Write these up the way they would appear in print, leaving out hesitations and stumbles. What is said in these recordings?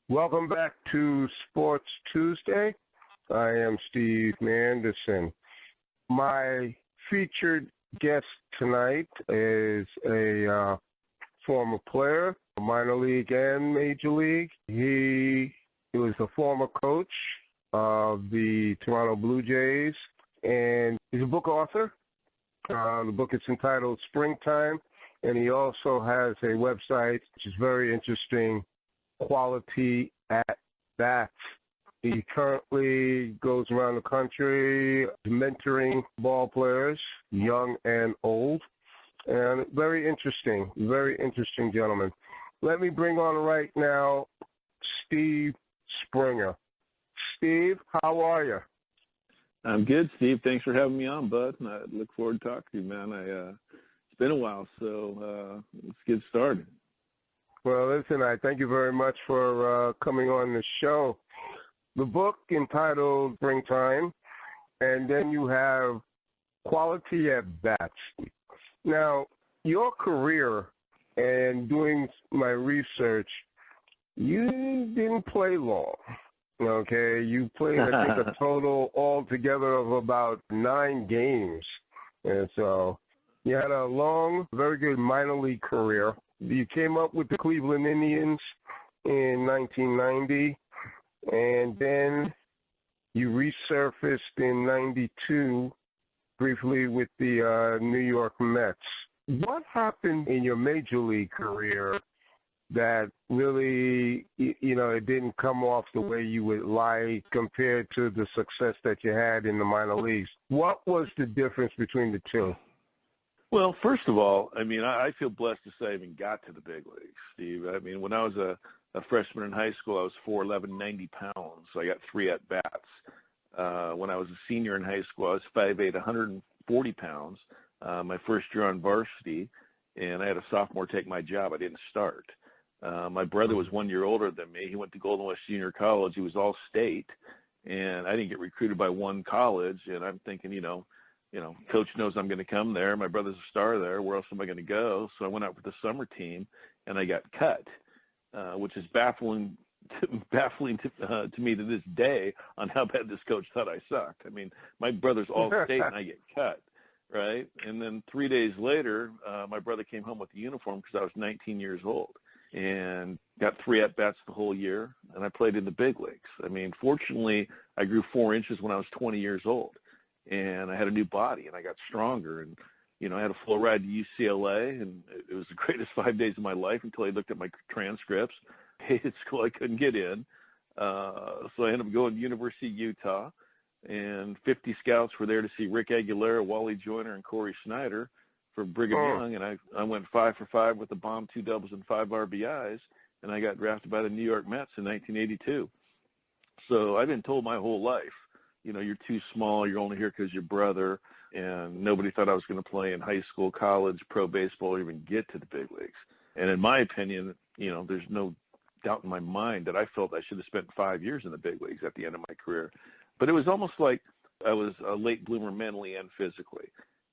Welcome back to Sports Tuesday. I am Steve Manderson. My featured guest tonight is a former player, minor league and major league. He was a former coach of the Toronto Blue Jays, and he's a book author. The book is entitled Springtime, and he also has a website which is very interesting, Quality at Bats. He currently goes around the country mentoring ball players, young and old, and very interesting gentleman. Let me bring on right now Steve Springer. Steve, how are you? I'm good, Steve. Thanks for having me on, bud. I look forward to talking to you, man. It's been a while, so let's get started. Well, listen, I thank you very much for coming on the show. The book entitled Springtime, and then you have Quality at Bats. Now, your career and doing my research, you didn't play long, okay? You played, I think, a total altogether of about 9 games. And so you had a long, very good minor league career. You came up with the Cleveland Indians in 1990, and then you resurfaced in 92 briefly with the New York Mets. What happened in your major league career that really, it didn't come off the way you would like compared to the success that you had in the minor leagues? What was the difference between the two? Well, first of all, I feel blessed to say I even got to the big leagues, Steve. When I was a freshman in high school, I was 4'11", 90 pounds, so I got 3 at-bats. When I was a senior in high school, I was 5'8", 140 pounds, my first year on varsity, and I had a sophomore take my job. I didn't start. My brother was 1 year older than me. He went to Golden West Junior College. He was all state, and I didn't get recruited by one college, and I'm thinking, Coach knows I'm going to come there. My brother's a star there. Where else am I going to go? So I went out with the summer team, and I got cut, which is baffling to me to this day on how bad this coach thought I sucked. My brother's all state, and I get cut, right? And then 3 days later, my brother came home with the uniform because I was 19 years old and got 3 at-bats the whole year, and I played in the big leagues. Fortunately, I grew 4 inches when I was 20 years old. And I had a new body, and I got stronger. And, I had a full ride to UCLA, and it was the greatest 5 days of my life until I looked at my transcripts. Hated school. I couldn't get in. So I ended up going to University of Utah, and 50 scouts were there to see Rick Aguilera, Wally Joyner, and Corey Snyder for Brigham Young. And I went 5 for 5 with a bomb, 2 doubles, and 5 RBIs, and I got drafted by the New York Mets in 1982. So I've been told my whole life, you're too small, you're only here because your brother, and nobody thought I was going to play in high school, college, pro baseball, or even get to the big leagues. And in my opinion, there's no doubt in my mind that I felt I should have spent 5 years in the big leagues at the end of my career. But it was almost like I was a late bloomer mentally and physically,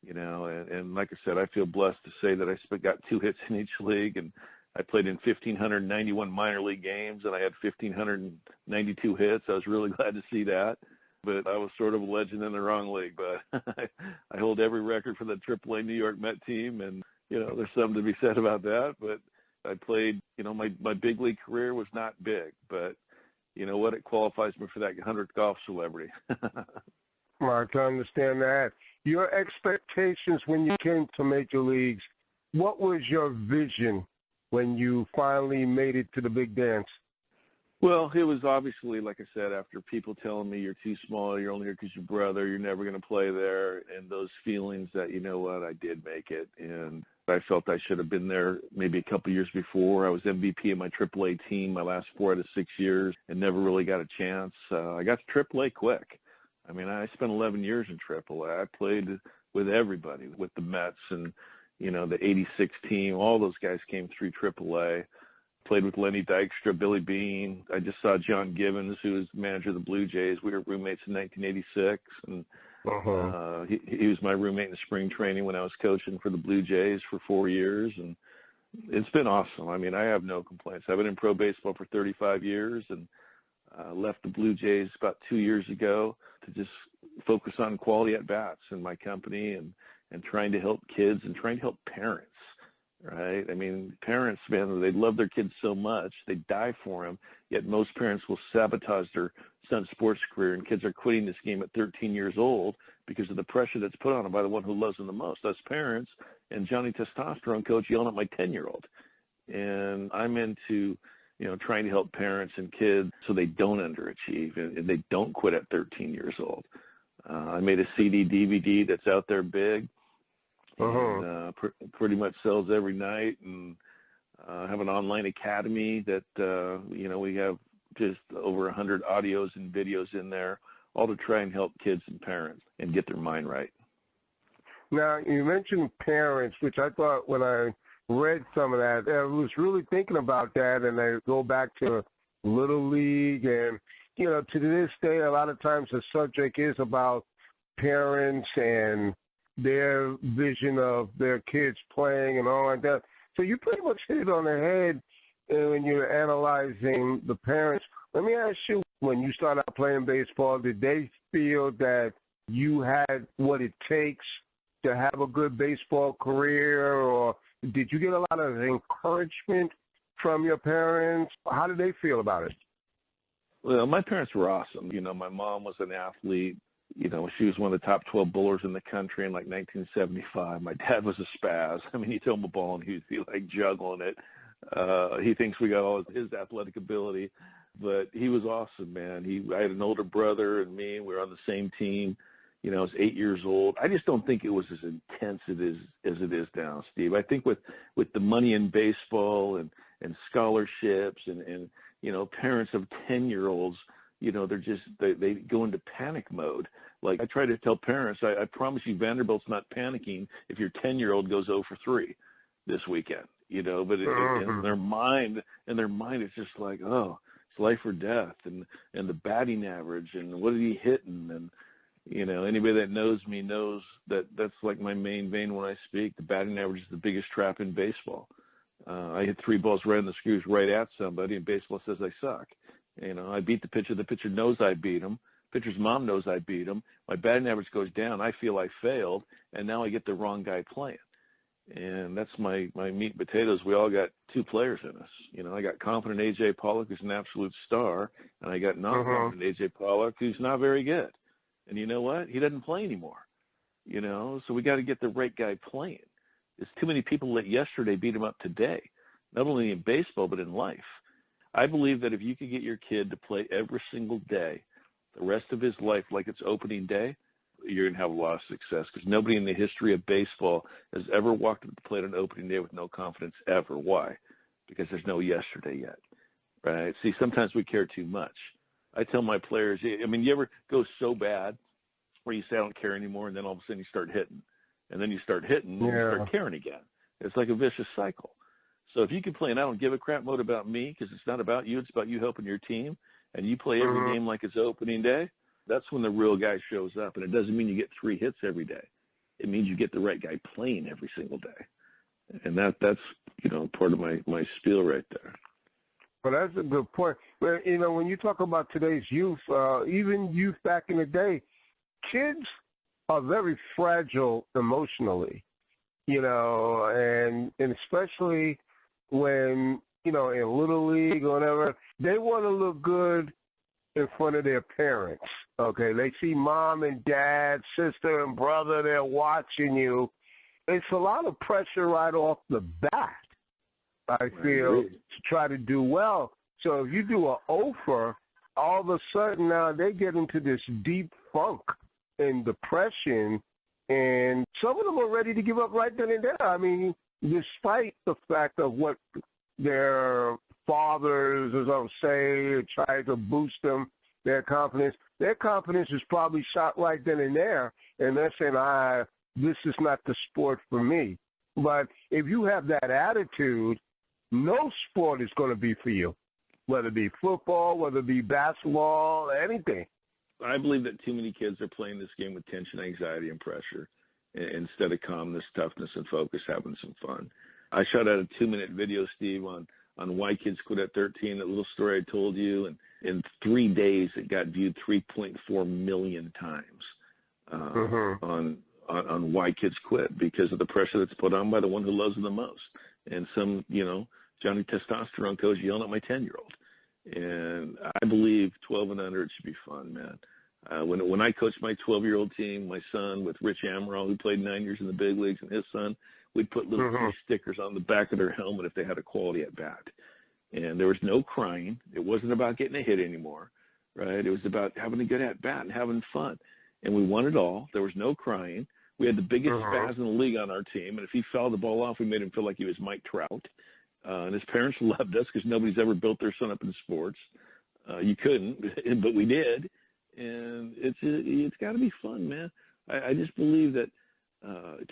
and like I said, I feel blessed to say that I got 2 hits in each league, and I played in 1,591 minor league games, and I had 1,592 hits. I was really glad to see that. But I was sort of a legend in the wrong league. But I hold every record for the AAA New York Met team, and, there's something to be said about that. But I played, my big league career was not big. But you know what? It qualifies me for that 100th golf celebrity. Well, I can understand that. Your expectations when you came to major leagues, what was your vision when you finally made it to the big dance? Well, it was obviously, like I said, after people telling me you're too small, you're only here because your brother, you're never going to play there, and those feelings that, you know what, I did make it, and I felt I should have been there maybe a couple years before. I was MVP of my AAA team my last 4 out of 6 years and never really got a chance. I got to AAA quick. I spent 11 years in AAA. I played with everybody, with the Mets and, the 86 team. All those guys came through AAA. Played with Lenny Dykstra, Billy Beane. I just saw John Givens, who was manager of the Blue Jays. We were roommates in 1986, and he was my roommate in spring training when I was coaching for the Blue Jays for 4 years. And It's been awesome. I mean, I have no complaints. I've been in pro baseball for 35 years and left the Blue Jays about 2 years ago to just focus on quality at-bats in my company and trying to help kids and trying to help parents, right? I mean, parents, man, they love their kids so much, they die for them, yet most parents will sabotage their son's sports career, and kids are quitting this game at 13 years old because of the pressure that's put on them by the one who loves them the most, us parents, and Johnny Testosterone Coach yelling at my 10-year-old. And I'm into trying to help parents and kids so they don't underachieve and they don't quit at 13 years old. I made a CD, DVD that's out there big, and pretty much sells every night. And have an online academy that, we have just over 100 audios and videos in there, all to try and help kids and parents and get their mind right. Now, you mentioned parents, which I thought when I read some of that, I was really thinking about that, and I go back to Little League, and, to this day, a lot of times the subject is about parents and their vision of their kids playing and all like that. So you pretty much hit it on the head when you're analyzing the parents. Let me ask you, when you started out playing baseball, did they feel that you had what it takes to have a good baseball career, or did you get a lot of encouragement from your parents? How did they feel about it? Well, my parents were awesome. My mom was an athlete. She was one of the top 12 bowlers in the country in 1975. My dad was a spaz. I mean, you throw him a ball and he'd be like juggling it. He thinks we got all his athletic ability, but he was awesome, man. I had an older brother and me, and we were on the same team. I was 8 years old. I just don't think it was as intense as it is now, Steve. I think with the money in baseball and scholarships and parents of 10-year-olds, they go into panic mode. Like I try to tell parents, I promise you Vanderbilt's not panicking if your 10-year-old goes 0 for 3 this weekend, but in their mind, it's just like, oh, it's life or death, and the batting average, and what did he hit, and anybody that knows me knows that's like my main vein when I speak. The batting average is the biggest trap in baseball. I hit 3 balls right in the screws right at somebody, and baseball says I suck. I beat the pitcher. The pitcher knows I beat him. Pitcher's mom knows I beat him. My batting average goes down. I feel I failed, and now I get the wrong guy playing. And that's my meat and potatoes. We all got 2 players in us. I got confident A.J. Pollock, who's an absolute star, and I got non-confident A.J. Pollock, who's not very good. And you know what? He doesn't play anymore. So we got to get the right guy playing. There's too many people that yesterday beat him up today, not only in baseball but in life. I believe that if you could get your kid to play every single day, the rest of his life like it's opening day, you're going to have a lot of success, because nobody in the history of baseball has ever walked up to the plate on opening day with no confidence ever. Why? Because there's no yesterday yet, right? See, sometimes we care too much. I tell my players, I mean, you ever go so bad where you say I don't care anymore, and then all of a sudden you start hitting, and then you start hitting, and you start caring again. It's like a vicious cycle. So if you can play an I don't give a crap mode about me, because it's not about you, it's about you helping your team, and you play every game like it's opening day, that's when the real guy shows up. And it doesn't mean you get 3 hits every day. It means you get the right guy playing every single day. And that's part of my spiel right there. Well, that's a good point. But, when you talk about today's youth, even youth back in the day, kids are very fragile emotionally, and especially when, in Little League or whatever, they want to look good in front of their parents, okay? They see mom and dad, sister and brother, they're watching you. It's a lot of pressure right off the bat, I feel, to try to do well. So if you do an offer, all of a sudden now they get into this deep funk and depression, and some of them are ready to give up right then and there. I mean, despite the fact of what their fathers, as I'll say, try to boost them, their confidence is probably shot right then and there, and they're saying, this is not the sport for me. But if you have that attitude, no sport is going to be for you, whether it be football, whether it be basketball, anything. I believe that too many kids are playing this game with tension, anxiety, and pressure instead of calmness, toughness, and focus, having some fun. I shot out a 2-minute video, Steve, on why kids quit at 13, that little story I told you, and in 3 days it got viewed 3.4 million times on why kids quit, because of the pressure that's put on by the one who loves them the most. And some, Johnny Testosterone coach yelling at my 10-year-old. And I believe 12 and under, it should be fun, man. When I coached my 12-year-old team, my son with Rich Amaral, who played 9 years in the big leagues, and his son, we'd put little stickers on the back of their helmet if they had a quality at bat. And there was no crying. It wasn't about getting a hit anymore, right? It was about having a good at bat and having fun. And we won it all. There was no crying. We had the biggest spaz in the league on our team, and if he fouled the ball off, we made him feel like he was Mike Trout. And his parents loved us because nobody's ever built their son up in sports. You couldn't, but we did. And it's got to be fun, man. I just believe that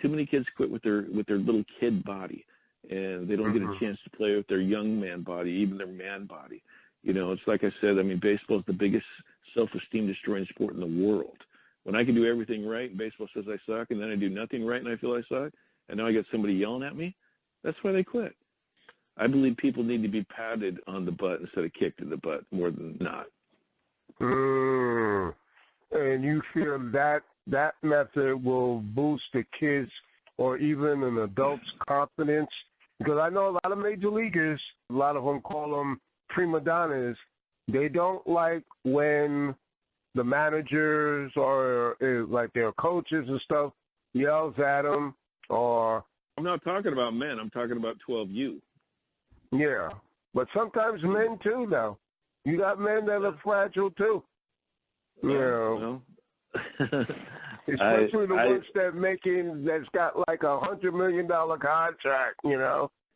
too many kids quit with their little kid body, and they don't get a chance to play with their young man body, even their man body. It's like I said. I mean, baseball is the biggest self-esteem destroying sport in the world. When I can do everything right, and baseball says I suck, and then I do nothing right, and I feel I suck, and now I got somebody yelling at me, that's why they quit. I believe people need to be patted on the butt instead of kicked in the butt more than not. And you feel that method will boost the kids or even an adult's confidence? Because I know a lot of major leaguers, a lot of them call them prima donnas. They don't like when the managers or like their coaches and stuff yells at them, or I'm not talking about men. I'm talking about 12U. Yeah, but sometimes men too. Now you got men that are fragile too. Especially the ones that's got like $100 million contract.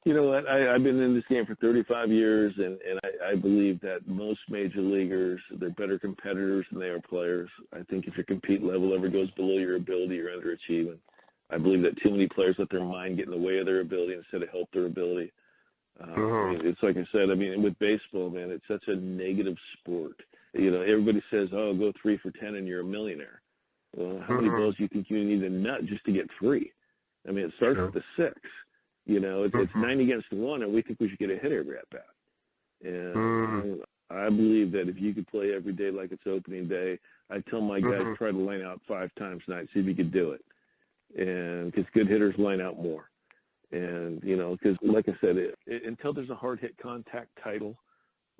You know what? I've been in this game for 35 years, and I believe that most major leaguers, they're better competitors than they are players. I think if your compete level ever goes below your ability, you're underachieving. I believe that too many players let their mind get in the way of their ability instead of help their ability. I mean, it's like I said, I mean, with baseball, man, it's such a negative sport. Everybody says, oh, go 3 for 10 and you're a millionaire. Well, how many balls do you think you need a nut just to get 3? I mean, it starts with the 6. It's 9 against 1, and we think we should get a hit every at bat. And I believe that if you could play every day like it's opening day, I tell my guys try to line out 5 times tonight, see if you could do it. And because good hitters line out more. And, because like I said, until there's a hard hit contact title,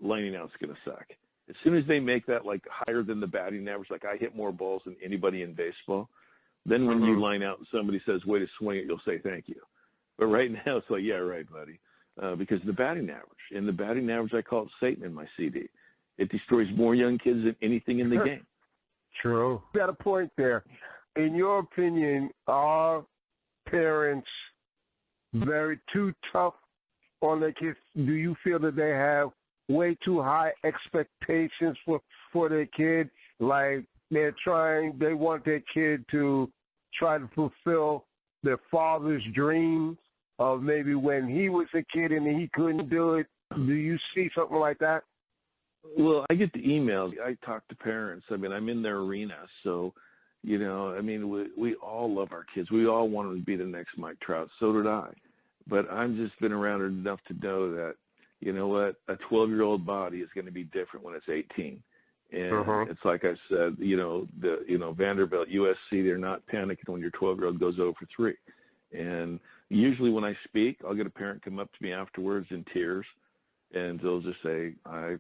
lining out's going to suck. As soon as they make that like higher than the batting average, like I hit more balls than anybody in baseball, then when you line out and somebody says, way to swing it, you'll say thank you. But right now it's like, yeah, right, buddy, because the batting average. And the batting average, I call it Satan in my CD. It destroys more young kids than anything in the game. True. You got a point there. In your opinion, are parents very too tough on their kids? Do you feel that they have way too high expectations for their kid? Like they want their kid to try to fulfill their father's dreams of maybe when he was a kid and he couldn't do it. Do you see something like that? Well, I get the emails. I talk to parents. I mean, I'm in their arena. So, I mean, we all love our kids. We all want them to be the next Mike Trout. So did I. But I've just been around enough to know that, you know what, a 12-year-old body is going to be different when it's 18. And it's like I said, Vanderbilt, USC, they're not panicking when your 12-year-old goes 0 for 3. And usually when I speak, I'll get a parent come up to me afterwards in tears, and they'll just say, I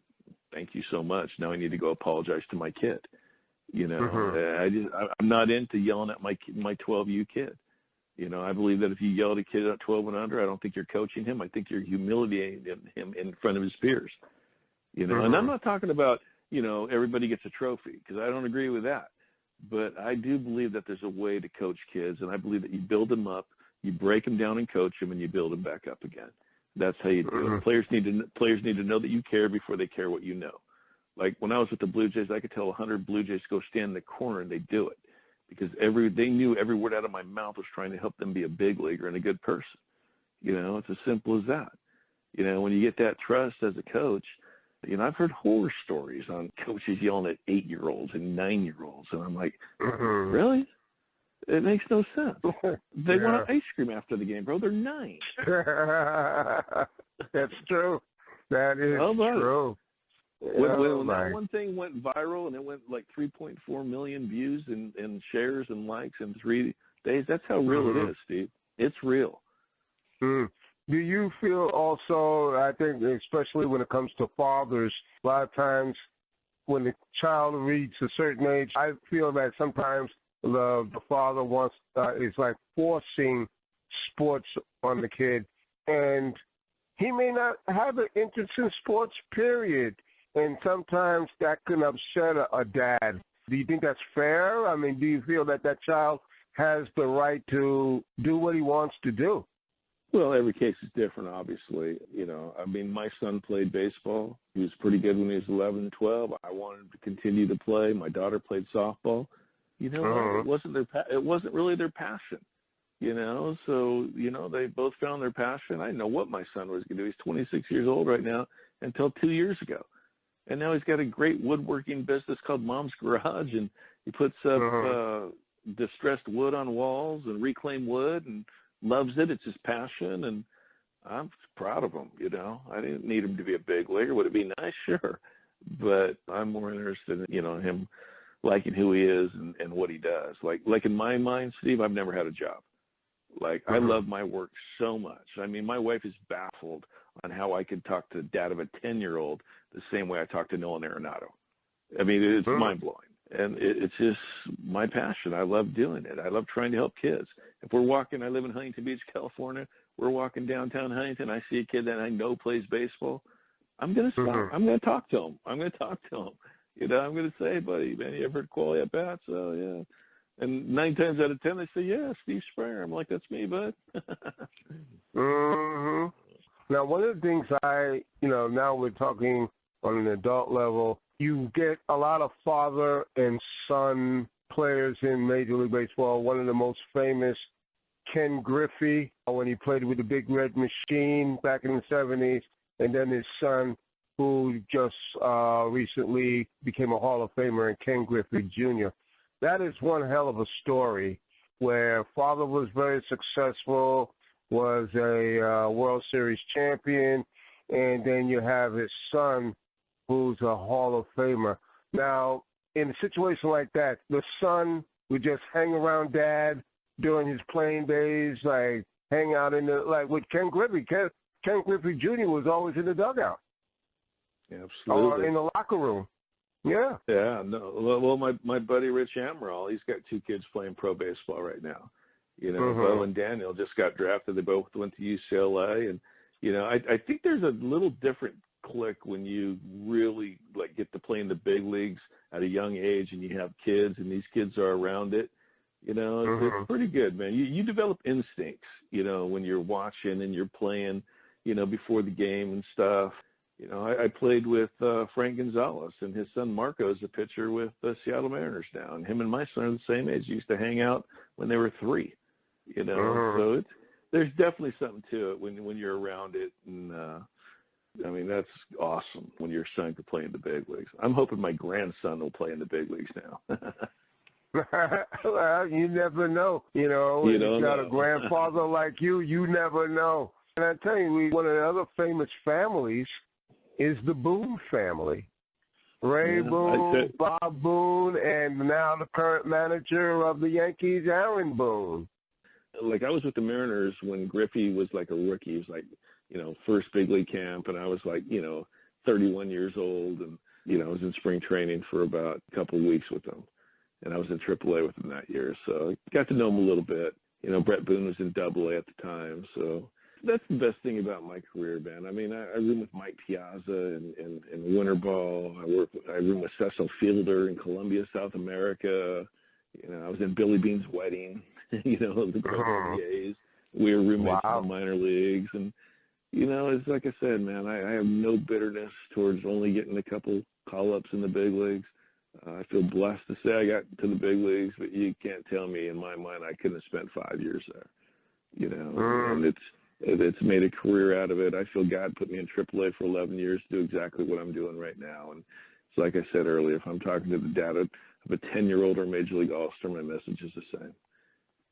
thank you so much. Now I need to go apologize to my kid. I'm not into yelling at my 12U kid. I believe that if you yell at a kid at 12 and under, I don't think you're coaching him. I think you're humiliating him in front of his peers. And I'm not talking about, everybody gets a trophy, because I don't agree with that. But I do believe that there's a way to coach kids, and I believe that you build them up, you break them down and coach them, and you build them back up again. That's how you do it. Players need to know that you care before they care what you know. Like when I was with the Blue Jays, I could tell 100 Blue Jays to go stand in the corner, and they do it. Because they knew every word out of my mouth was trying to help them be a big leaguer and a good person. It's as simple as that. When you get that trust as a coach, I've heard horror stories on coaches yelling at 8-year-olds and 9-year-olds, and I'm like, really? It makes no sense. They Yeah. want ice cream after the game, bro. They're 9. That's true. That is true. When that one thing went viral and it went like 3.4 million views and shares and likes in 3 days, that's how real it is, Steve. It's real. Mm. Do you feel also, I think especially when it comes to fathers, a lot of times when the child reaches a certain age, I feel that sometimes the father wants is like forcing sports on the kid, and he may not have an interest in sports, period. And sometimes that can upset a dad. Do you think that's fair? I mean, do you feel that child has the right to do what he wants to do? Well, every case is different, obviously. You know, I mean, my son played baseball. He was pretty good when he was 11 and 12. I wanted him to continue to play. My daughter played softball. You know, it wasn't really their passion. You know, so, you know, they both found their passion. I didn't know what my son was going to do. He's 26 years old right now until 2 years ago. And now he's got a great woodworking business called Mom's Garage, and he puts up distressed wood on walls and reclaimed wood and loves it. It's his passion, and I'm proud of him, you know. I didn't need him to be a big leaguer. Would it be nice? Sure. But I'm more interested in, you know, him liking who he is and what he does. Like in my mind, Steve, I've never had a job. Like, I love my work so much. I mean, my wife is baffled on how I could talk to the dad of a 10-year-old the same way I talk to Nolan Arenado. I mean, it's mind-blowing. And it's just my passion. I love doing it. I love trying to help kids. If we're walking, I live in Huntington Beach, California. We're walking downtown Huntington. I see a kid that I know plays baseball. I'm going to stop. I'm going to talk to him. You know, I'm going to say, buddy, man, you ever heard quality at bats? Oh, yeah. And 9 times out of 10, they say, yeah, Steve Springer. I'm like, that's me, bud. Now, one of the things now we're talking on an adult level, you get a lot of father and son players in Major League Baseball. One of the most famous, Ken Griffey, when he played with the Big Red Machine back in the 70s, and then his son, who just recently became a Hall of Famer, and Ken Griffey Jr. That is one hell of a story where father was very successful, was a World Series champion, and then you have his son who's a Hall of Famer. Now, in a situation like that, the son would just hang around dad during his playing days, like hang out with Ken Griffey. Ken Griffey Jr. was always in the dugout. Absolutely. Or in the locker room. Yeah. Yeah. No. Well, my buddy Rich Amaral, he's got 2 kids playing pro baseball right now. You know, Bo and Daniel just got drafted. They both went to UCLA, and you know, I think there's a little different click when you really like get to play in the big leagues at a young age, and you have kids, and these kids are around it. You know, it's pretty good, man. You develop instincts, you know, when you're watching and you're playing, you know, before the game and stuff. You know, I played with Frank Gonzalez, and his son Marco is a pitcher with the Seattle Mariners now. And him and my son are the same age. Used to hang out when they were 3. You know, so there's definitely something to it when you're around it. And I mean, that's awesome when your son can play in the big leagues. I'm hoping my grandson will play in the big leagues now. Well, you never know. You know, when you got a grandfather like you never know. And I tell you, one of the other famous families is the Boone family. Ray Boone, Bob Boone, and now the current manager of the Yankees, Aaron Boone. Like, I was with the Mariners when Griffey was like a rookie. He was like, you know, first big league camp, and I was like, you know, 31 years old, and, you know, I was in spring training for about a couple of weeks with them. And I was in AAA with him that year, so I got to know him a little bit. You know, Brett Boone was in AA at the time, so that's the best thing about my career, man. I mean, I room with Mike Piazza in winter ball. I room with Cecil Fielder in Colombia, South America. You know, I was in Billy Bean's wedding. You know, the great NBAs. We were roommates in the minor leagues, and you know, it's like I said, man. I have no bitterness towards only getting a couple call-ups in the big leagues. I feel blessed to say I got to the big leagues, but you can't tell me in my mind I couldn't have spent 5 years there. You know, and it's made a career out of it. I feel God put me in AAA for 11 years to do exactly what I'm doing right now. And so, like I said earlier, if I'm talking to the dad of a 10-year-old or Major League All-Star, my message is the same.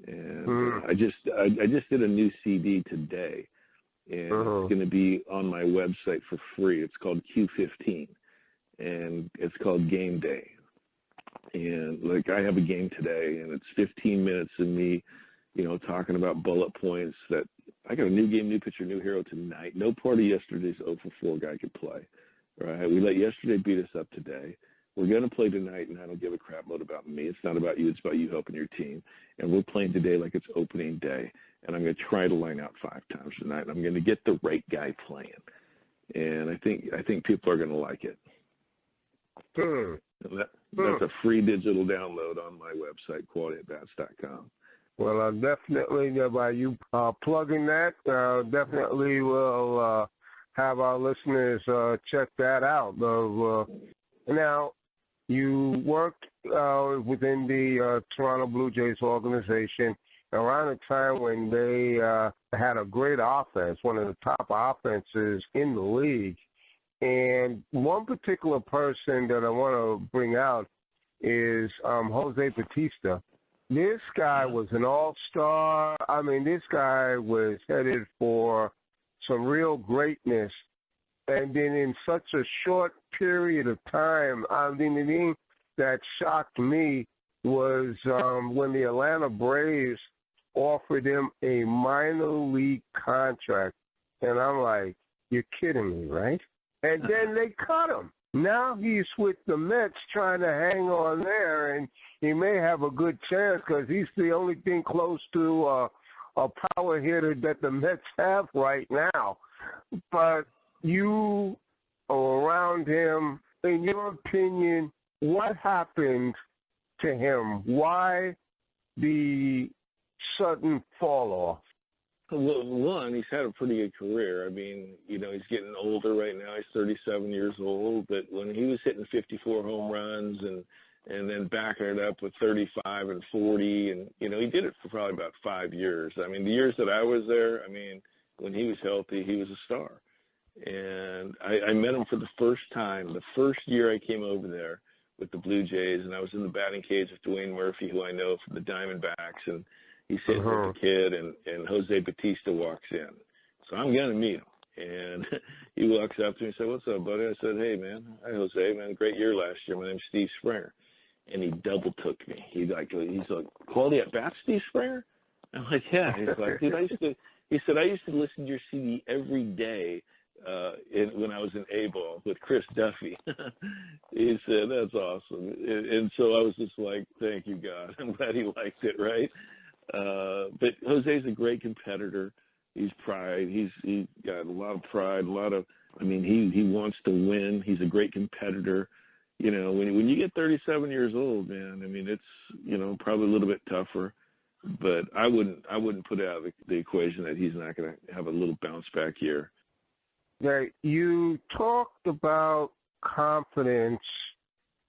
And I just did a new CD today, and it's going to be on my website for free. It's called Q15, and it's called Game Day. And like I have a game today, and it's 15 minutes of me, talking about bullet points that I got a new game, new pitcher, new hero tonight. No part of yesterday's 0 for 4 guy could play. Right? We let yesterday beat us up today. We're going to play tonight, and I don't give a crap load about me. It's not about you. It's about you helping your team. And we're playing today like it's opening day. And I'm going to try to line out 5 times tonight. And I'm going to get the right guy playing. And I think people are going to like it. That's a free digital download on my website, qualityatbats.com. Well, definitely, by you plugging that, definitely will have our listeners check that out. Now, you worked within the Toronto Blue Jays organization around a time when they had a great offense, one of the top offenses in the league. And one particular person that I want to bring out is Jose Bautista. This guy was an all-star. I mean, this guy was headed for some real greatness. And then in such a short period of time, the thing that shocked me was when the Atlanta Braves offered him a minor league contract. And I'm like, you're kidding me, right? And then they cut him. Now he's with the Mets trying to hang on there, and he may have a good chance because he's the only thing close to a power hitter that the Mets have right now. But you are around him. In your opinion, what happened to him? Why the sudden fall off? Well, one, he's had a pretty good career. I mean, he's getting older right now. He's 37 years old. But when he was hitting 54 home runs and then backing it up with 35 and 40, and, he did it for probably about 5 years. I mean, the years that I was there, when he was healthy, he was a star. And I met him for the first time, the first year I came over there with the Blue Jays, and I was in the batting cage with Dwayne Murphy, who I know from the Diamondbacks, and he's sitting with the kid, and Jose Bautista walks in. So I'm going to meet him. And he walks up to me and said, "What's up, buddy?" I said, "Hey, man. Hi, Jose, man. Great year last year. My name's Steve Springer." And he double took me. He's like, "Quality at bat, Steve Springer?" I'm like, "Yeah." He's like, "Dude, I used to listen to your CD every day when I was in A-ball with Chris Duffy." He said, "That's awesome." And so I was just like, "Thank you, God. I'm glad he liked it," right? But Jose's a great competitor. He's pride. He's got a lot of pride, he wants to win. He's a great competitor. When you get 37 years old, man, it's, probably a little bit tougher, but I wouldn't put out of the equation that he's not going to have a little bounce back year. Now, you talked about confidence,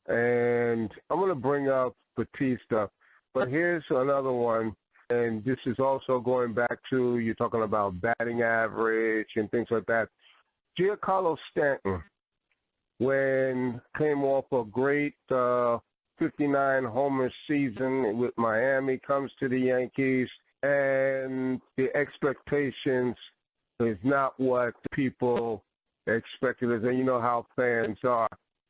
and I'm going to bring up Bautista, but here's another one. And this is also going back to, you're talking about batting average and things like that. Giancarlo Stanton, when came off a great 59 homer season with Miami, comes to the Yankees, and the expectations is not what people expected. And you know how fans are.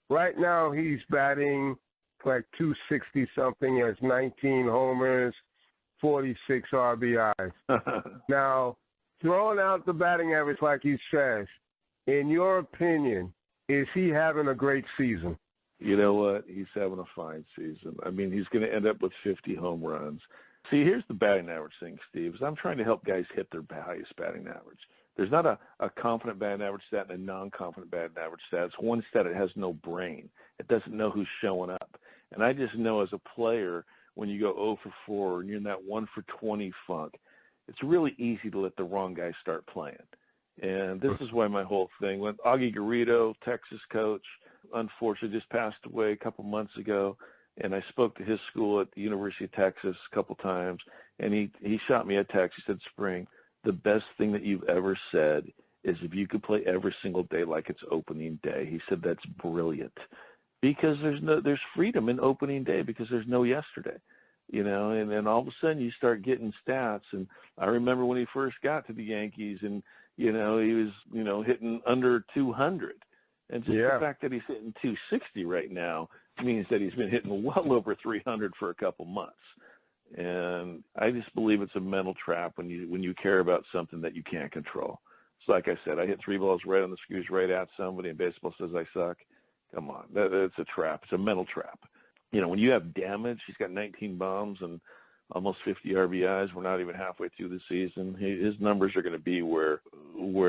Right now he's batting like 260-something, he has 19 homers, 46 RBIs. Now, throwing out the batting average like he says, in your opinion, is he having a great season? You know what? He's having a fine season. He's going to end up with 50 home runs. See, here's the batting average thing, Steve, is I'm trying to help guys hit their highest batting average. There's not a confident batting average stat and a non-confident batting average stat. It's one stat that has no brain. It doesn't know who's showing up. And I just know as a player, when you go 0 for 4 and you're in that 1 for 20 funk, it's really easy to let the wrong guy start playing. And this is why my whole thing, when Augie Garrido, Texas coach, unfortunately just passed away a couple months ago, and I spoke to his school at the University of Texas a couple times, and he shot me a text. He said, "Spring, the best thing that you've ever said is if you could play every single day like it's opening day." He said, "That's brilliant." Because there's freedom in opening day because there's no yesterday. and then all of a sudden you start getting stats. And I remember when he first got to the Yankees, and he was hitting under 200, and just the fact that he's hitting 260 right now means that he's been hitting well over 300 for a couple months. And I just believe it's a mental trap when you care about something that you can't control. So like I said, I hit 3 balls right on the screws right at somebody, and baseball says I suck. Come on, that's a trap. It's a mental trap. When you have damage, he's got 19 bombs and almost 50 RBIs. We're not even halfway through the season. His numbers are going to be where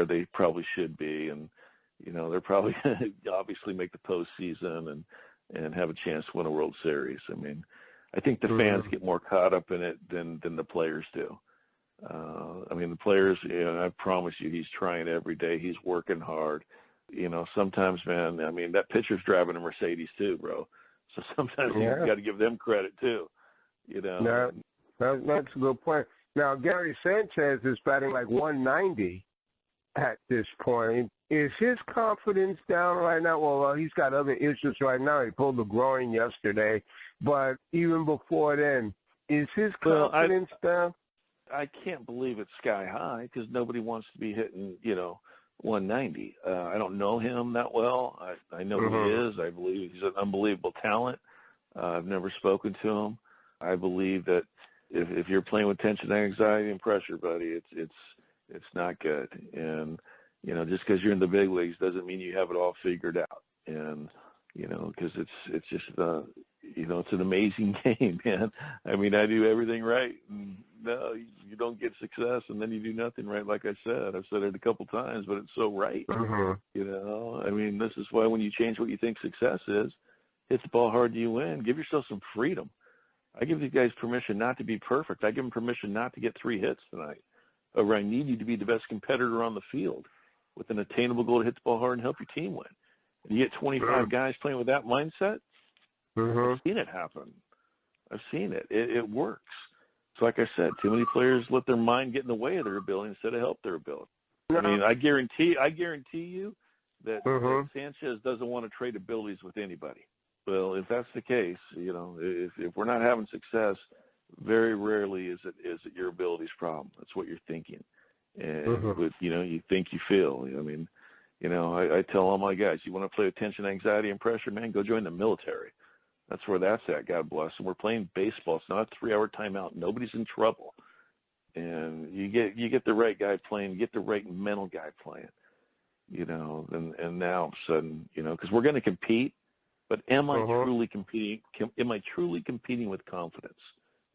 they probably should be, and they're probably going to obviously make the postseason and have a chance to win a World Series. I mean, I think the fans get more caught up in it than the players do. The players, I promise you, he's trying every day. He's working hard. Sometimes, man, that pitcher's driving a Mercedes too, bro. So sometimes you've got to give them credit too. That's a good point. Now, Gary Sanchez is batting like 190 at this point. Is his confidence down right now? Well, he's got other issues right now. He pulled the groin yesterday. But even before then, is his confidence down? I can't believe it's sky high because nobody wants to be hitting, 190. I don't know him that well. I know who he is. I believe he's an unbelievable talent. I've never spoken to him. I believe that if you're playing with tension, anxiety, and pressure, buddy, it's not good. And just because you're in the big leagues doesn't mean you have it all figured out. And because it's just it's an amazing game, man. I do everything right. And no, you don't get success, and then you do nothing right. Like I said, I've said it a couple times, but it's so right. This is why when you change what you think success is, hit the ball hard, you win. Give yourself some freedom. I give these guys permission not to be perfect. I give them permission not to get 3 hits tonight. Or I need you to be the best competitor on the field with an attainable goal to hit the ball hard and help your team win. And you get 25 guys playing with that mindset, I've seen it happen. I've seen it. It works. So like I said, too many players let their mind get in the way of their ability instead of help their ability. I guarantee you that Sanchez doesn't want to trade abilities with anybody. Well, if that's the case, if we're not having success, very rarely is it your ability's problem. That's what you're thinking. And with, you think you feel. I tell all my guys, you want to play with tension, anxiety, and pressure, man, go join the military. That's where that's at, God bless. And we're playing baseball. It's not a 3-hour timeout. Nobody's in trouble. And you get the right guy playing, you get the right mental guy playing, and now all of a sudden, because we're going to compete, but am I truly competing? Am I truly competing with confidence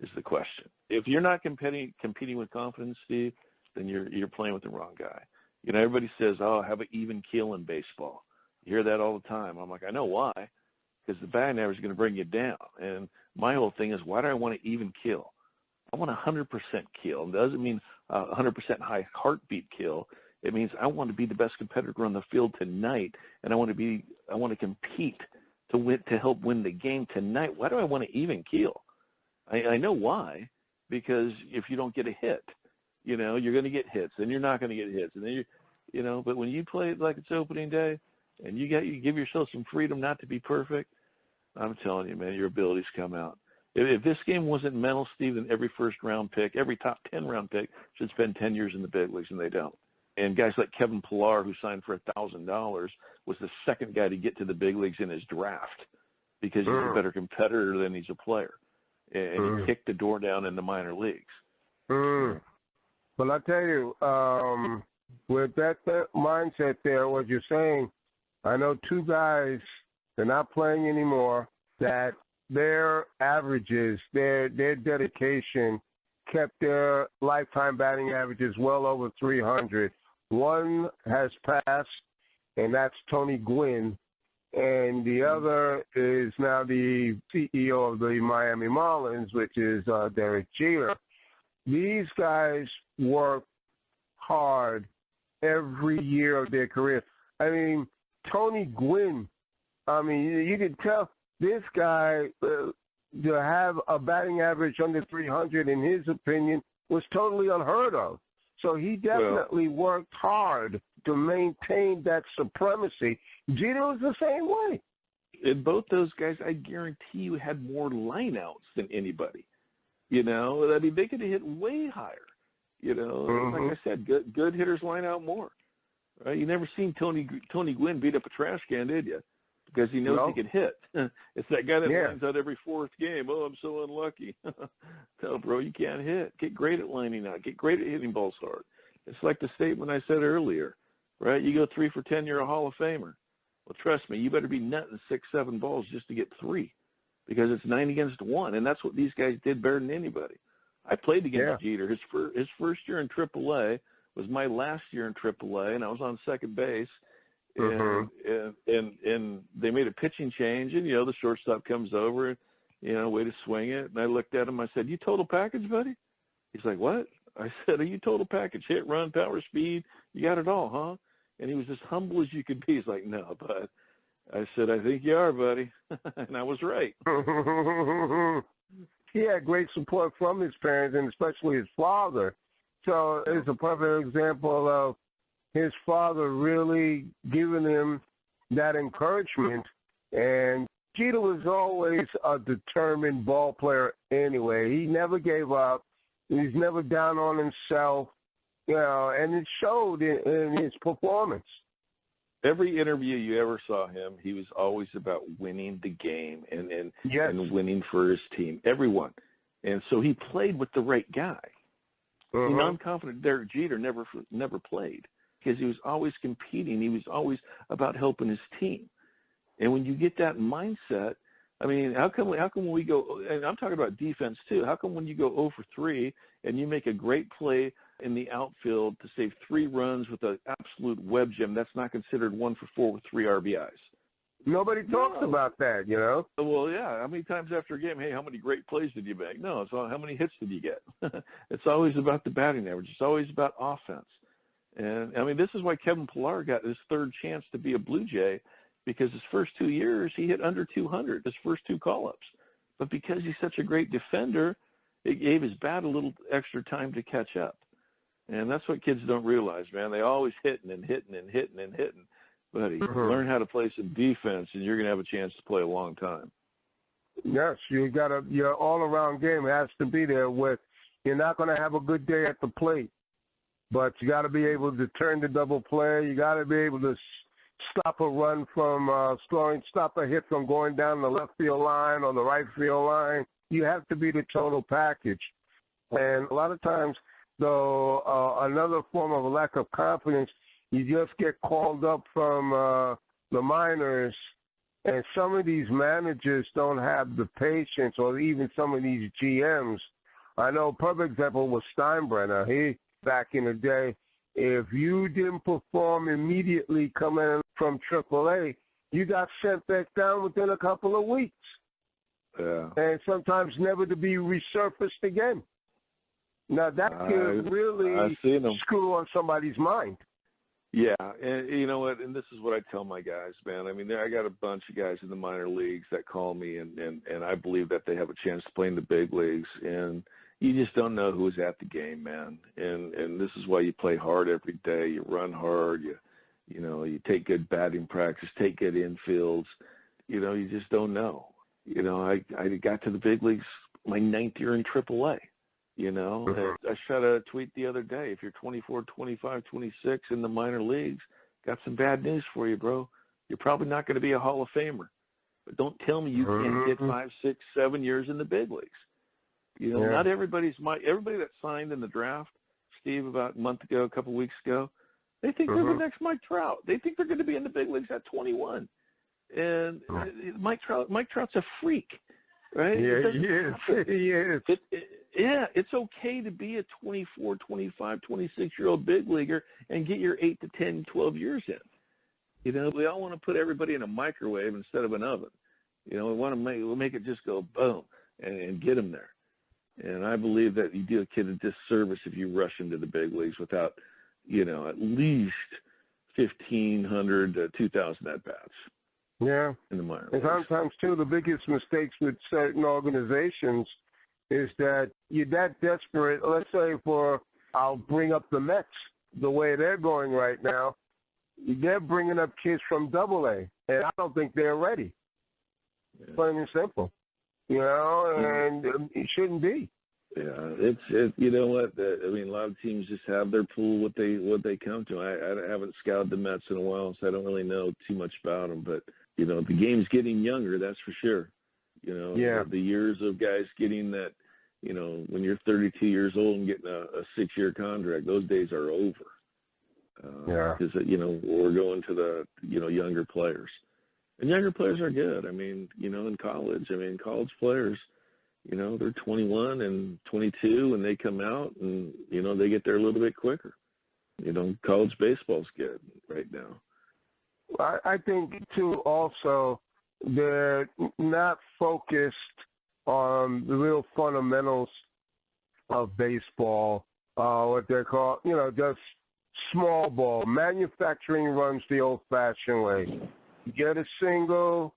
is the question. If you're not competing with confidence, Steve, then you're playing with the wrong guy. Everybody says, have an even keel in baseball. You hear that all the time. I'm like, I know why. Because the batting average is going to bring you down. And my whole thing is, why do I want an even kill? I want 100% kill. It doesn't mean 100% high heartbeat kill. It means I want to be the best competitor on the field tonight, and I want to compete to help win the game tonight. Why do I want to even keel? I know why. Because if you don't get a hit, you're going to get hits, and you're not going to get hits, and then but when you play it like it's opening day, and you give yourself some freedom not to be perfect, I'm telling you, man, your abilities come out. If this game wasn't mental, Steve, then every first-round pick, every top 10-round pick should spend 10 years in the big leagues, and they don't. And guys like Kevin Pillar, who signed for $1,000, was the second guy to get to the big leagues in his draft because he's a better competitor than he's a player. And he kicked the door down in the minor leagues. Well, I tell you, with that mindset there, what you're saying, I know 2 guys, they're not playing anymore, that their averages, their dedication kept their lifetime batting averages well over 300. One has passed, and that's Tony Gwynn, and the other is now the CEO of the Miami Marlins, which is Derek Jeter. These guys work hard every year of their career. Tony Gwynn, you can tell this guy to have a batting average under 300, in his opinion, was totally unheard of. So he definitely worked hard to maintain that supremacy. Jeter was the same way. And both those guys, I guarantee you, had more lineouts than anybody. I mean, they could have hit way higher. Like I said, good hitters line out more. Right? You never seen Tony Gwynn beat up a trash can, did you? Because he knows he can hit. It's that guy that lines out every fourth game. Oh, I'm so unlucky. No, bro, you can't hit. Get great at lining out. Get great at hitting balls hard. It's like the statement I said earlier, right? You go 3 for 10, you're a Hall of Famer. Well, trust me, you better be netting 6, 7 balls just to get 3, because it's 9 against 1, and that's what these guys did better than anybody. I played against Jeter. His first year in AAA was my last year in AAA, and I was on second base. And they made a pitching change, and the shortstop comes over, way to swing it. And I looked at him. I said, "You total package, buddy?" He's like, "What?" I said, "Are you total package? Hit, run, power, speed. You got it all, huh?" And he was as humble as you could be. He's like, "No, but," I said, "I think you are, buddy," and I was right. He had great support from his parents, and especially his father. So it's a perfect example of his father really giving him that encouragement. And Jeter was always a determined ball player anyway. He never gave up. He's never down on himself, and it showed in his performance. Every interview you ever saw him, he was always about winning the game and winning for his team, everyone. And so he played with the right guy. Non-confident Derek Jeter never played, because he was always competing. He was always about helping his team. And when you get that mindset, I mean, how come when we go, and I'm talking about defense too, how come when you go 0 for 3 and you make a great play in the outfield to save 3 runs with an absolute web gem, that's not considered 1 for 4 with 3 RBIs? Nobody talks about that, Well, yeah. How many times after a game, hey, how many great plays did you make? No, it's all how many hits did you get? It's always about the batting average. It's always about offense. And, I mean, this is why Kevin Pillar got his third chance to be a Blue Jay, because his first 2 years he hit under 200, his first 2 call-ups. But because he's such a great defender, it gave his bat a little extra time to catch up. And that's what kids don't realize, man. They always hitting. Buddy, learn how to play some defense, and you're going to have a chance to play a long time. Yes, your all-around game has to be there. You're not going to have a good day at the plate, but you got to be able to turn the double play. You got to be able to stop a run from stop a hit from going down the left field line or the right field line. You have to be the total package. And a lot of times, though, another form of a lack of confidence, you just get called up from the minors, and some of these managers don't have the patience, or even some of these GMs. I know a perfect example was Steinbrenner. He, back in the day, if you didn't perform immediately coming from AAA, you got sent back down within a couple of weeks. Yeah. And sometimes never to be resurfaced again. Now, that can really screw on somebody's mind. Yeah, and you know what, and this is what I tell my guys, man. I mean, I got a bunch of guys in the minor leagues that call me, and I believe that they have a chance to play in the big leagues, and you just don't know who's at the game, man. And this is why you play hard every day. You run hard. You take good batting practice, take good infields. You just don't know. I got to the big leagues my 9th year in AAA. And I shot a tweet the other day. If you're 24, 25, 26 in the minor leagues, got some bad news for you, bro. You're probably not going to be a Hall of Famer. But don't tell me you can't get 5, 6, 7 years in the big leagues. Not everybody that signed in the draft, Steve, about a month ago, a couple of weeks ago, they think they're the next Mike Trout. They think they're going to be in the big leagues at 21. And Mike Trout's a freak, right? Yeah, he is. Yeah, it's okay to be a 24, 25, 26-year-old big leaguer and get your 8 to 10, 12 years in. We all want to put everybody in a microwave instead of an oven. We want to make it just go boom and get them there. And I believe that you do a kid a disservice if you rush into the big leagues without, at least 1,500 to 2,000 at-bats. Yeah. In the minor leagues. And sometimes, too, the biggest mistakes with certain organizations is that you're that desperate. Let's say I'll bring up the Mets, the way they're going right now. They're bringing up kids from AA, and I don't think they're ready. Yeah. Plain and simple. And it shouldn't be. You know what? I mean, a lot of teams just have their pool, what they come to. I haven't scouted the Mets in a while, so I don't really know too much about them. But you know, the game's getting younger, that's for sure. You know, the years of guys getting that. You know, when you're 32 years old and getting a 6-year contract, those days are over. Because you know, we're going to the younger players, and younger players are good. I mean, you know, in college, college players. You know, they're 21 and 22, and they come out, and, you know, they get there a little bit quicker. You know, college baseball's good right now. I think, too, also, they're not focused on the real fundamentals of baseball, what they call, you know, just small ball. Manufacturing runs the old-fashioned way. Get a single,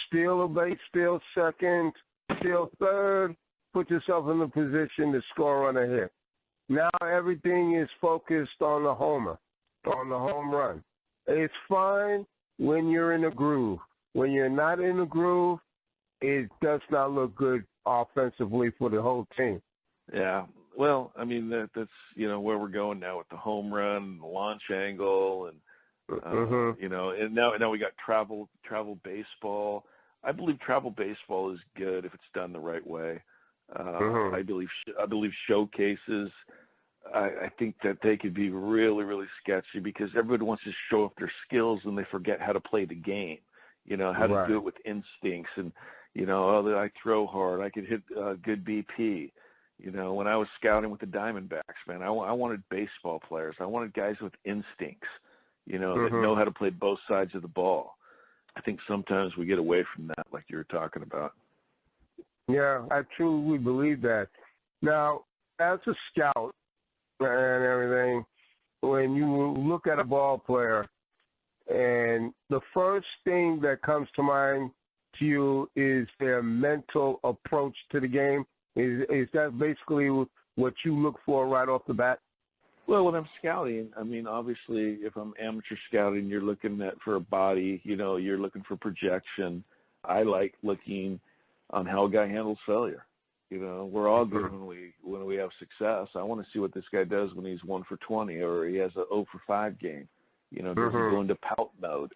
steal a base, steal second, steal third, put yourself in the position to score on a hit. Now everything is focused on the homer, on the home run. It's fine when you're in a groove. When you're not in a groove, it does not look good offensively for the whole team. Yeah. Well, I mean, that's, you know, where we're going now with the home run, the launch angle, and, you know, and now we got travel baseball. I believe travel baseball is good if it's done the right way. I believe showcases. I think that they could be really, really sketchy because everybody wants to show off their skills and they forget how to play the game. You know, how to do it with instincts and, you know, I throw hard. I could hit good BP. You know, when I was scouting with the Diamondbacks, man, I wanted baseball players. I wanted guys with instincts, you know, that know how to play both sides of the ball. I think sometimes we get away from that, like you were talking about. Yeah, I truly believe that. Now, as a scout and everything, when you look at a ball player, and the first thing that comes to mind to you is their mental approach to the game, is that basically what you look for right off the bat? Well, when I'm scouting, I mean, obviously, if I'm amateur scouting, you're looking for a body, you know, you're looking for projection. I like looking on how a guy handles failure. You know, we're all good when we have success. I want to see what this guy does when he's 1 for 20 or he has a 0 for 5 game. You know, does he go into pout mode?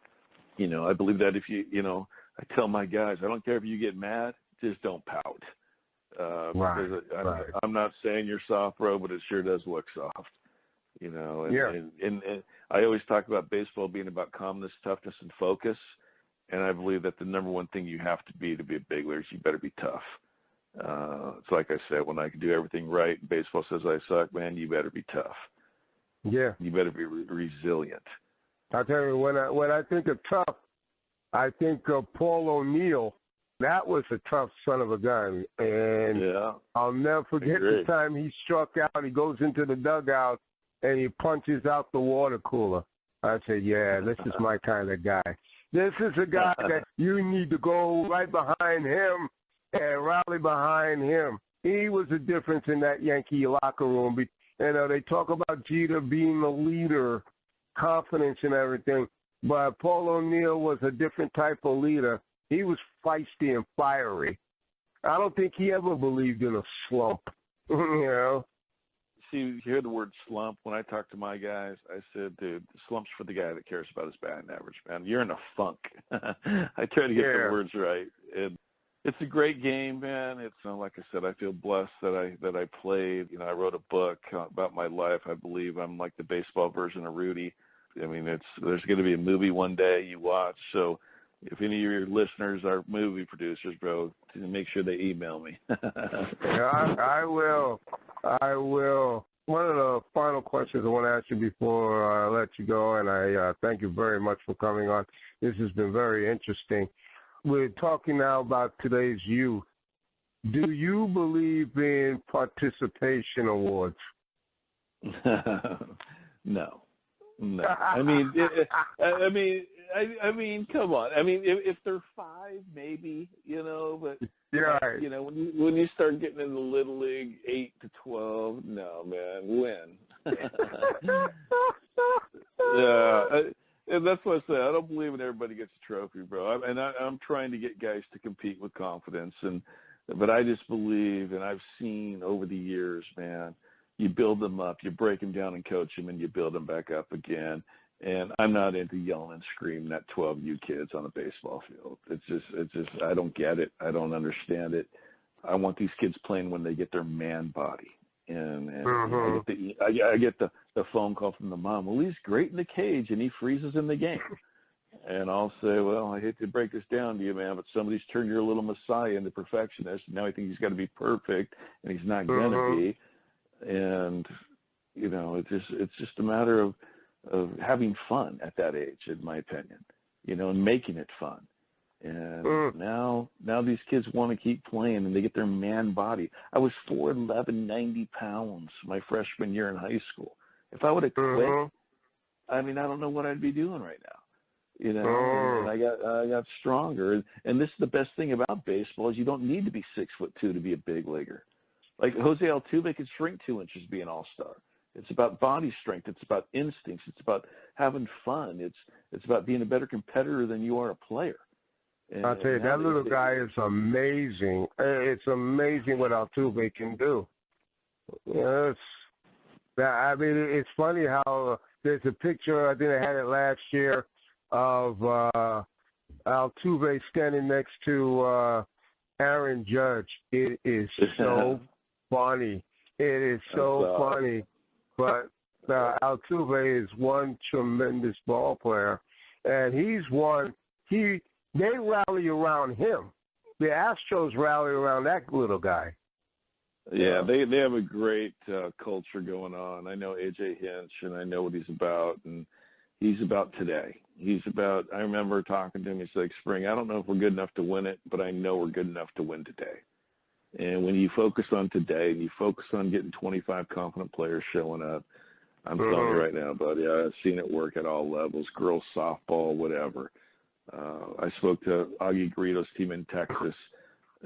You know, I believe that if you know, I tell my guys, I don't care if you get mad, just don't pout. Because I'm not saying you're soft, bro, but it sure does look soft. You know, and I always talk about baseball being about calmness, toughness, and focus. And I believe that the number one thing you have to be a big leaguer is you better be tough. It's like I said, when I can do everything right, baseball says I suck, man, you better be tough. Yeah. You better be resilient. I'll tell you, when I think of tough, I think of Paul O'Neill. That was a tough son of a gun. And I'll never forget the time he struck out. He goes into the dugout, and he punches out the water cooler. I said, yeah, this is my kind of guy. This is a guy that you need to go right behind him and rally behind him. He was the difference in that Yankee locker room. You know, they talk about Jeter being the leader, confidence and everything, but Paul O'Neill was a different type of leader. He was feisty and fiery. I don't think he ever believed in a slump, you know. See, you hear the word slump. When I talk to my guys, I said, dude, slump's for the guy that cares about his batting average, man. You're in a funk. I try to get the words right. And it's a great game, man. It's like I said, I feel blessed that I played. You know, I wrote a book about my life. I believe I'm like the baseball version of Rudy. I mean, there's going to be a movie one day you watch. So if any of your listeners are movie producers, bro, make sure they email me. I will. One of the final questions I want to ask you before I let you go, and I thank you very much for coming on. This has been very interesting. We're talking now about today's youth. Do you believe in participation awards? No. I mean, come on. I mean, if they're 5, maybe, you know, but you know, when you start getting in the little league, 8 to 12, no, man, win. And that's what I say. I don't believe in everybody gets a trophy, bro. I'm trying to get guys to compete with confidence, and But I just believe, and I've seen over the years, man, you build them up, you break them down and coach them, and you build them back up again. And I'm not into yelling and screaming at 12U kids on a baseball field. It's just, I don't get it. I don't understand it. I want these kids playing when they get their man body. And I get the phone call from the mom. Well, he's great in the cage, and he freezes in the game. And I'll say, well, I hate to break this down to you, man, but somebody's turned your little messiah into perfectionist. Now I think he's got to be perfect, and he's not going to be. And, you know, it's just a matter of having fun at that age, in my opinion, you know, and making it fun. And now these kids want to keep playing, and they get their man body. I was 4'11", 90 pounds my freshman year in high school. If I would have quit, I mean, I don't know what I'd be doing right now. You know, and I got stronger. And this is the best thing about baseball is you don't need to be 6'2" to be a big leaguer. Like Jose Altuve could shrink 2 inches to be an all-star. It's about body strength. It's about instincts. It's about having fun. It's about being a better competitor than you are a player. And, I'll tell you, that little guy is amazing. It's amazing what Altuve can do. Yes. I mean, it's funny how there's a picture, I think I had it last year, of Altuve standing next to Aaron Judge. It is so funny. It is so funny. But Altuve is one tremendous ball player, and they rally around him. The Astros rally around that little guy. Yeah, they have a great culture going on. I know A.J. Hinch, and I know what he's about, and he's about today. I remember talking to him, he's like, Spring, I don't know if we're good enough to win it, but I know we're good enough to win today. And when you focus on today and you focus on getting 25 confident players showing up, I'm telling you right now, buddy, I've seen it work at all levels, girls softball, whatever. I spoke to Augie Garrido's team in Texas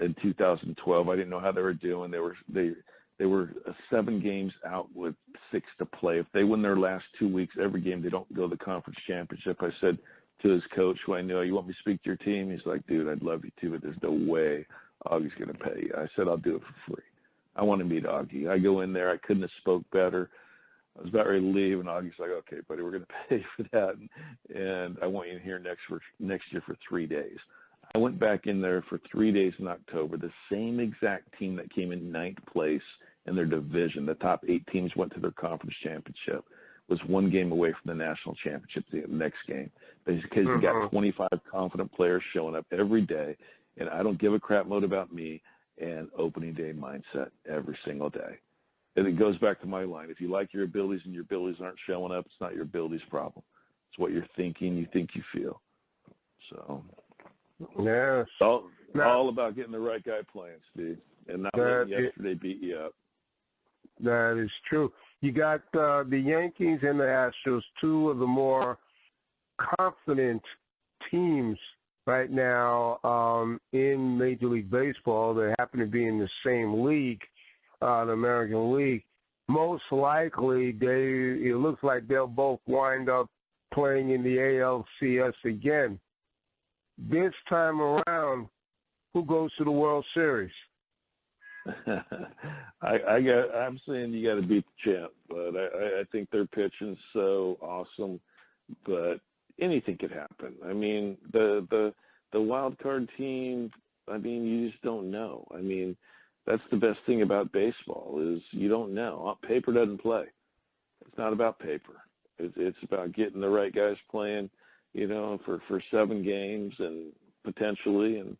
in 2012. I didn't know how they were doing. They were 7 games out with 6 to play. If they win their last 2 weeks, every game, they don't go to the conference championship. I said to his coach, who I know, you want me to speak to your team? He's like, dude, I'd love you to, but there's no way Augie's going to pay you. I said, I'll do it for free. I want to meet Augie. I go in there. I couldn't have spoke better. I was about ready to leave, and Augie's like, okay, buddy, we're going to pay for that, and I want you in here next year for 3 days. I went back in there for 3 days in October. The same exact team that came in 9th place in their division, the top 8 teams went to their conference championship, was 1 game away from the national championship the next game. Because you got 25 confident players showing up every day, and I don't give a crap load about me, and opening day mindset every single day. And it goes back to my line. If you like your abilities and your abilities aren't showing up, it's not your abilities problem. It's what you're thinking, you think, you feel. So yes. It's all about getting the right guy playing, Steve, and not letting yesterday beat you up. That is true. You got the Yankees and the Astros, 2 of the more confident teams right now in Major League Baseball. They happen to be in the same league, the American League. Most likely, it looks like they'll both wind up playing in the ALCS again. This time around, who goes to the World Series? I'm saying you got to beat the champ, but I think their pitching's so awesome. But anything could happen. I mean, the wild card team. I mean, you just don't know. I mean, that's the best thing about baseball is you don't know. Paper doesn't play. It's not about paper. It's about getting the right guys playing, you know, for 7 games and potentially, and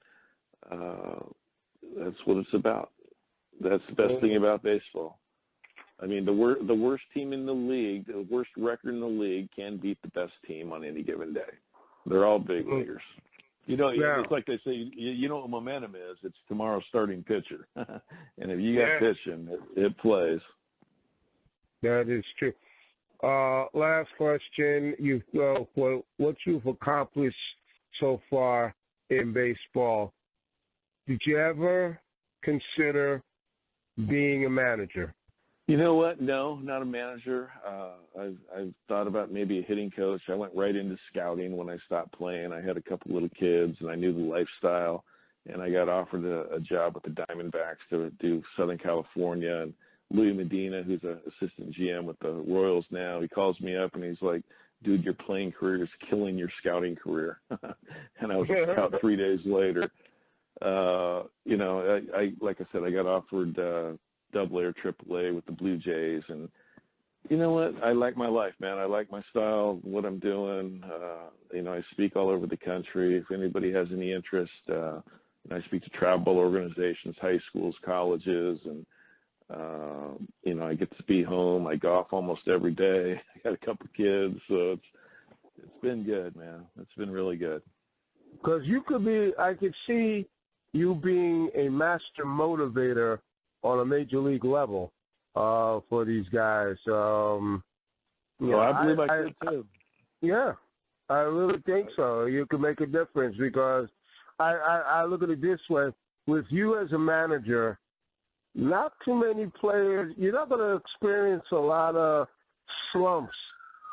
that's what it's about. That's the best thing about baseball. I mean, the worst team in the league, the worst record in the league can beat the best team on any given day. They're all big leaguers. You know, it's like they say, you know what momentum is. It's tomorrow's starting pitcher. And if you got pitching, it plays. That is true. Last question. What you've accomplished so far in baseball, did you ever consider being a manager? You know what? No, not a manager. I've thought about maybe a hitting coach. I went right into scouting when I stopped playing. I had a couple little kids, and I knew the lifestyle. and I got offered a job with the Diamondbacks to do Southern California. And Louis Medina, who's an assistant GM with the Royals now, he calls me up and he's like, dude, your playing career is killing your scouting career. And I was a scout 3 days later. You know, I like I said, I got offered Double-A or Triple-A with the Blue Jays, and you know what? I like my life, man. I like my style, what I'm doing. You know, I speak all over the country. If anybody has any interest, I speak to travel organizations, high schools, colleges, and you know, I get to be home. I golf almost every day. I got a couple kids, so it's been good, man. It's been really good. Because I could see you being a master motivator on a major league level for these guys. I believe I could too. Yeah, I really think so. You could make a difference because I look at it this way. With you as a manager, not too many players, you're not going to experience a lot of slumps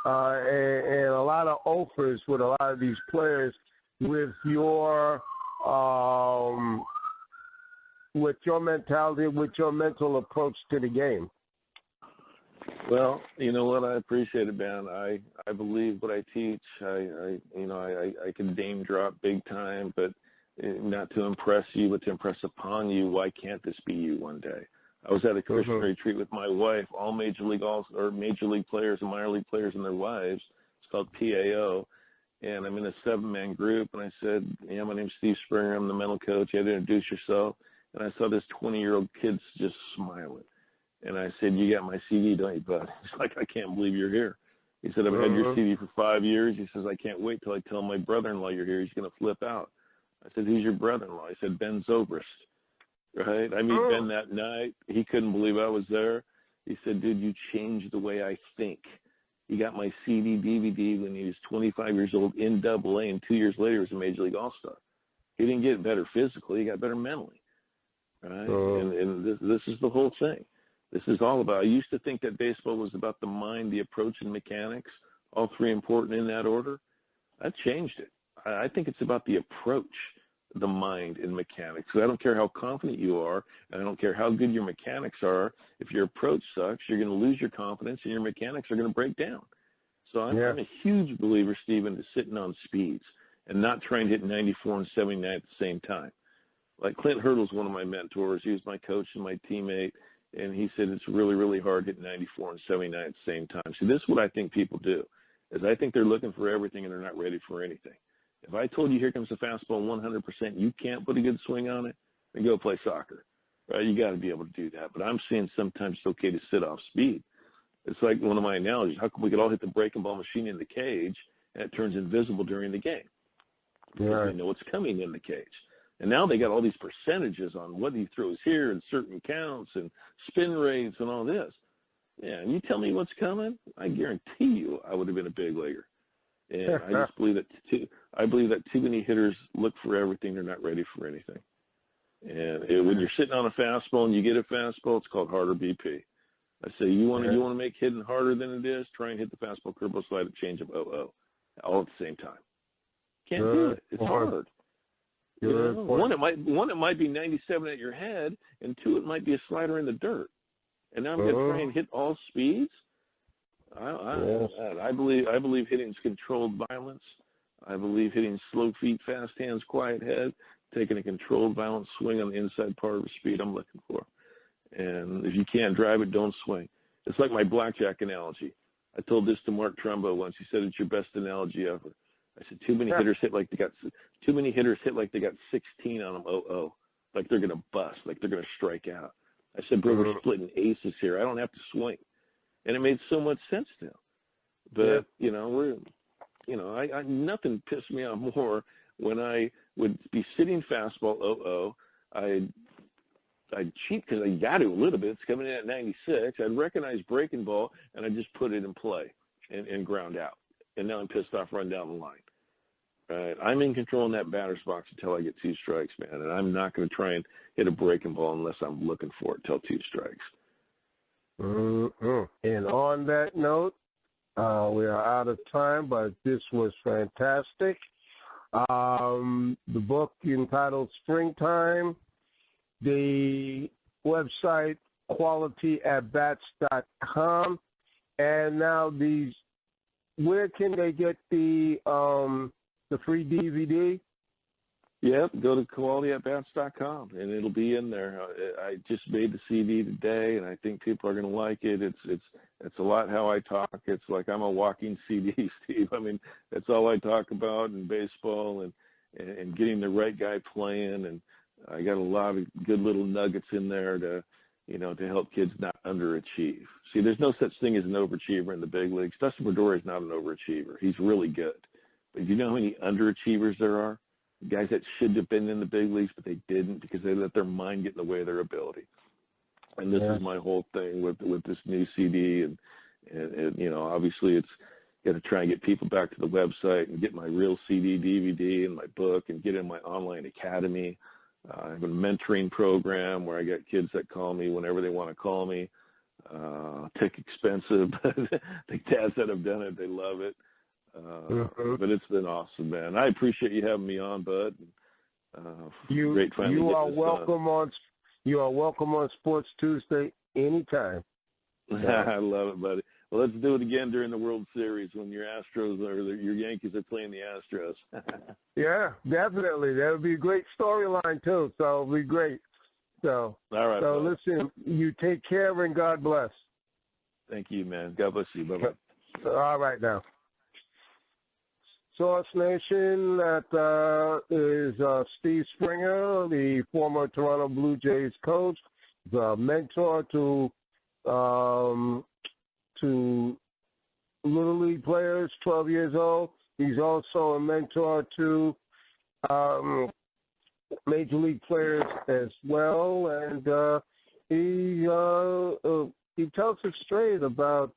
and a lot of offers with a lot of these players with your mentality, with your mental approach to the game. Well, you know what? I appreciate it, man. I believe what I teach. I can name drop big time, but not to impress you, but to impress upon you. Why can't this be you one day? I was at a Christian retreat with my wife, all major league players and minor league players and their wives. It's called PAO. And I'm in a 7-man group, and I said, yeah, my name's Steve Springer. I'm the mental coach. You had to introduce yourself. And I saw this 20-year-old kid just smiling. And I said, you got my CD, don't you, bud? He's like, I can't believe you're here. He said, I've had your CD for 5 years. He says, I can't wait till I tell my brother-in-law you're here. He's going to flip out. I said, who's your brother-in-law? He said, Ben Zobrist. Right? I meet Ben that night. He couldn't believe I was there. He said, dude, you changed the way I think. He got my CD, DVD when he was 25 years old in Double-A, and 2 years later he was a Major League All-Star. He didn't get better physically. He got better mentally. Right? And this is the whole thing. This is all about – I used to think that baseball was about the mind, the approach, and mechanics, all three important in that order. I changed it. I think it's about the approach, the mind, and mechanics. So I don't care how confident you are, and I don't care how good your mechanics are. If your approach sucks, you're going to lose your confidence, and your mechanics are going to break down. So I'm a huge believer, Stephen, to sitting on speeds and not trying to hit 94 and 79 at the same time. Like Clint Hurdle's one of my mentors. He was my coach and my teammate, and he said it's really, really hard hitting 94 and 79 at the same time. See, this is what I think people do, is I think they're looking for everything and they're not ready for anything. If I told you here comes the fastball 100%, you can't put a good swing on it, then go play soccer. Right? You got to be able to do that. But I'm seeing sometimes it's okay to sit off speed. It's like one of my analogies. How come we could all hit the breaking ball machine in the cage and it turns invisible during the game? Because they know what's coming in the cage. And now they got all these percentages on what he throws here and certain counts and spin rates and all this. Yeah, and you tell me what's coming, I guarantee you I would have been a big leaguer. And I just believe that too many hitters look for everything. They're not ready for anything. And when you're sitting on a fastball and you get a fastball, it's called harder BP. I say you want to make hitting harder than it is, try and hit the fastball, curveball, slider, change up, all at the same time. Can't do it. It's hard. You know, one, it might be 97 at your head, and two, it might be a slider in the dirt. And now I'm going to try and hit all speeds. I believe hitting is controlled violence. I believe hitting slow feet, fast hands, quiet head, taking a controlled violent swing on the inside part of the speed I'm looking for. And if you can't drive it, don't swing. It's like my blackjack analogy. I told this to Mark Trumbo once. He said it's your best analogy ever. I said too many hitters hit like they got 16 on them, like they're gonna bust, like they're gonna strike out. I said, bro, we're splitting aces here. I don't have to swing, and it made so much sense to him. But I nothing pissed me off more when I would be sitting fastball I'd cheat because I got to a little bit. It's coming in at 96. I'd recognize breaking ball, and I'd just put it in play and ground out. And now I'm pissed off, run down the line. Right? I'm in control in that batter's box until I get 2 strikes, man. And I'm not going to try and hit a breaking ball unless I'm looking for it till 2 strikes. And on that note, we are out of time, but this was fantastic. The book entitled Springtime, the website qualityatbats.com, and now where can they get the free DVD? Yep, go to qualityatbats.com, and it'll be in there. I just made the CD today, and I think people are going to like it. It's a lot how I talk. It's like I'm a walking CD, Steve. I mean, that's all I talk about in baseball and getting the right guy playing, and I got a lot of good little nuggets in there to help kids not underachieve. See, there's no such thing as an overachiever in the big leagues. Dustin Pedroia is not an overachiever. He's really good. But you know how many underachievers there are? Guys that should have been in the big leagues, but they didn't because they let their mind get in the way of their ability. And this is my whole thing with this new CD. And obviously it's got to try and get people back to the website and get my real CD, DVD, and my book and get in my online academy. I have a mentoring program where I get kids that call me whenever they want to call me. Tick expensive. The dads that have done it, they love it. But it's been awesome, man. I appreciate you having me on, Bud. Great finally you are this welcome done. You are welcome on Sports Tuesday anytime. I love it, buddy. Well, let's do it again during the World Series when your Astros or your Yankees are playing the Astros. Yeah, definitely. That would be a great storyline too. So it'll be great. So, all right. So bud. listen, you take care and God bless. Thank you, man. God bless you. Bye-bye. All right now. Source Nation, that is Steve Springer, the former Toronto Blue Jays coach, the mentor to Little League players, 12 years old. He's also a mentor to Major League players as well, and he tells us straight about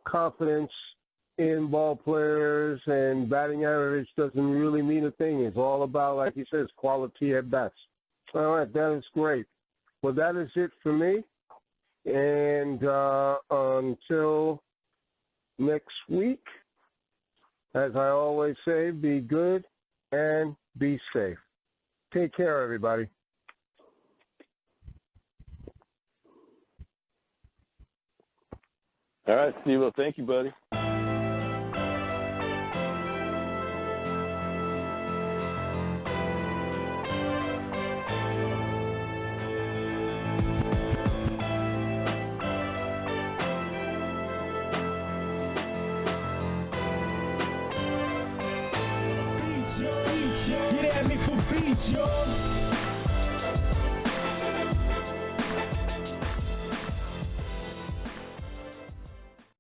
confidence in ball players, and batting average doesn't really mean a thing. It's all about, like he says, quality at bats. All right, that is great. Well, that is it for me. And until next week, as I always say, be good and be safe. Take care, everybody. All right, Steve. Well, thank you, buddy. Get at me for beats, y'all.